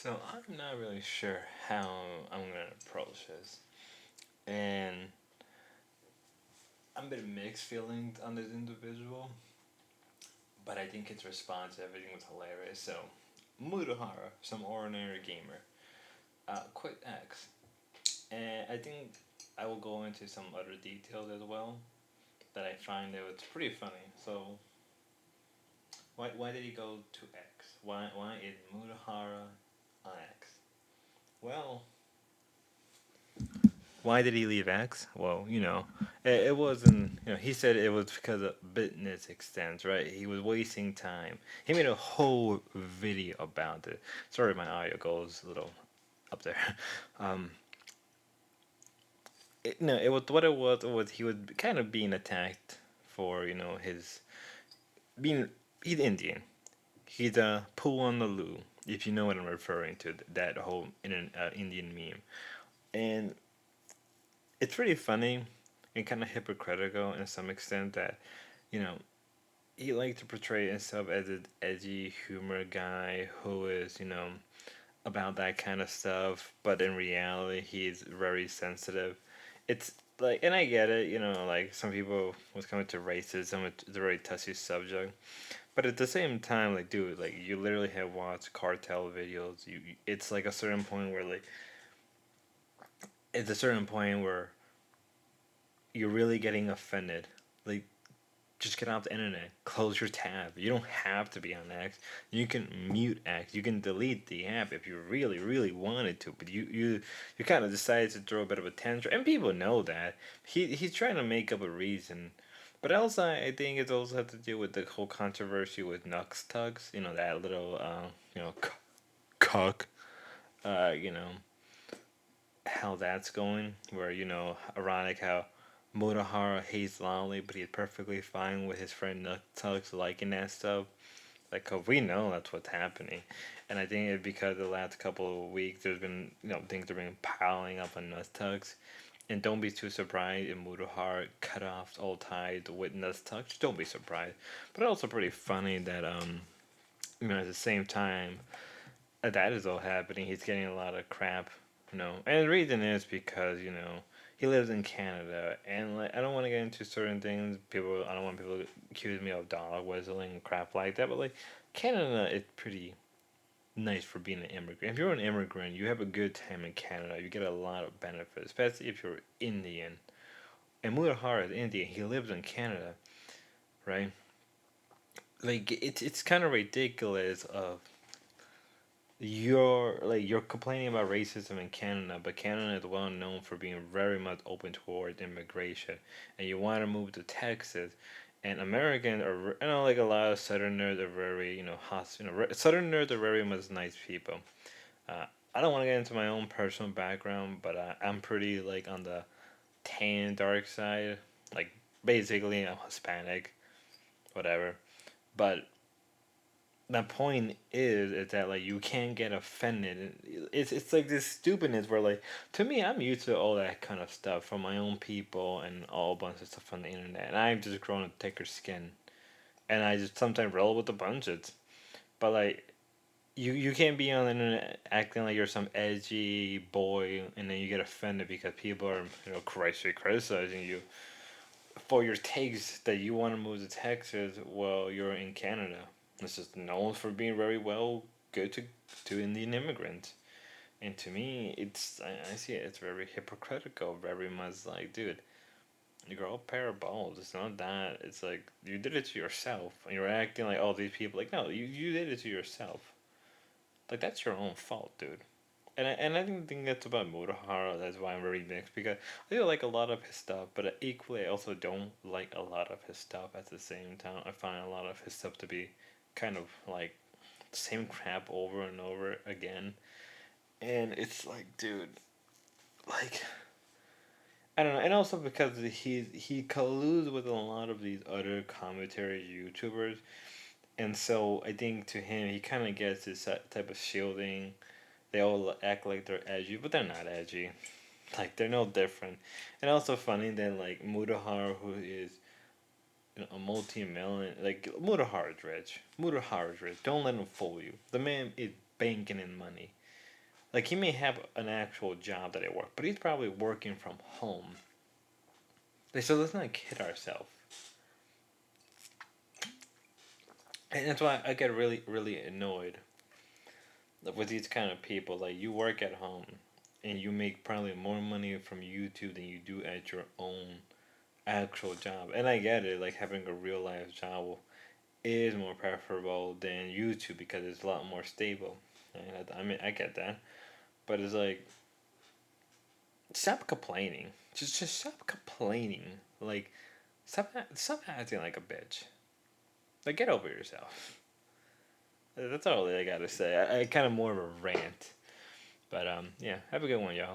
So I'm not really sure how I'm gonna approach this, and I'm a bit mixed feelings on this individual, but I think its response to everything was hilarious. So, mutahar, some ordinary gamer, quit X, and I think I will go into some other details as well that I find that was pretty funny. So, why did he go to X? Why is mutahara on X? Well, why did he leave X? Well, it wasn't. He said it was because of business extents, right? He was wasting time. He made a whole video about it. Sorry, my audio goes a little up there. Um, no, it was what it was he was kind of being attacked for his being he's Indian. He's a poo on the loo, if you know what I'm referring to. That whole Indian meme, and it's pretty funny and kind of hypocritical in some extent that you know he liked to portray himself as an edgy humor guy who is about that kind of stuff, but in reality he's very sensitive. It's like, and I get it, like some people was coming to racism, it's a very touchy subject, but at the same time, like, dude, like, you literally have watched cartel videos. It's like a certain point where, like, it's a certain point where you're really getting offended. Like, just get off the internet. Close your tab. You don't have to be on X. You can mute X. You can delete the app if you really, really wanted to. But you kind of decided to throw a bit of a tantrum, and people know that he's trying to make up a reason. But also, I think it also has to do with the whole controversy with Nux Tugs. You know that little, cock. You know how that's going. Where ironic how Mutahara hates Lolly, but he's perfectly fine with his friend Nutux liking that stuff. Like, 'cause we know that's what's happening. And I think it's because the last couple of weeks there's been, things have been piling up on Nutux. And don't be too surprised if Mutahara cut off all ties with Nutux. Don't be surprised. But also pretty funny that, at the same time, that is all happening. He's getting a lot of crap, and the reason is because he lives in Canada, and like I don't want to get into certain things. I don't want people to accuse me of dog whistling and crap like that. But like Canada, is pretty nice for being an immigrant. If you're an immigrant, you have a good time in Canada. You get a lot of benefits, especially if you're Indian. And Mutahar is Indian. He lives in Canada, right? Like it's kind of ridiculous of you're complaining about racism in Canada, but Canada is well known for being very much open toward immigration, and you want to move to Texas, and Americans are, like a lot of Southerners are very, hot, Southerners are very much nice people. Uh, I don't want to get into my own personal background, but I'm pretty like on the tan dark side, like basically I'm Hispanic, whatever. But the point is that like you can't get offended. It's like this stupidness where like to me I'm used to all that kind of stuff from my own people and all a bunch of stuff on the internet, and I've just grown a thicker skin, and I just sometimes roll with the punches. But like you can't be on the internet acting like you're some edgy boy, and then you get offended because people are criticizing you for your takes that you want to move to Texas while you're in Canada. It's just known for being very well good to Indian immigrants. And to me, I see it. It's very hypocritical. Very much like, dude, you're all pair of balls. It's not that. It's like you did it to yourself. And you're acting like all these people. Like, no, you did it to yourself. Like that's your own fault, dude. And I think that's about Motahara. That's why I'm very mixed because I do like a lot of his stuff, but equally I also don't like a lot of his stuff at the same time. I find a lot of his stuff to be kind of like the same crap over and over again, and it's like, dude, like I don't know, and also because he colludes with a lot of these other commentary YouTubers, and so I think to him he kind of gets this type of shielding. They all act like they're edgy, but they're not edgy. Like they're no different. And also funny that like Mutahar, who is a multi-million, like Mutahar is rich. Mutahar is rich. Don't let him fool you. The man is banking in money. Like he may have an actual job that he work, but he's probably working from home. Like, so let's not kid ourselves. And that's why I get really, really annoyed with these kind of people. Like you work at home, and you make probably more money from YouTube than you do at your own actual job. And I get it, like having a real life job is more preferable than YouTube because it's a lot more stable. And I mean, I get that, but it's like stop complaining. Just stop complaining. Like stop acting like a bitch. Like get over yourself. That's all I gotta say. I kind of more of a rant, but yeah. Have a good one, y'all.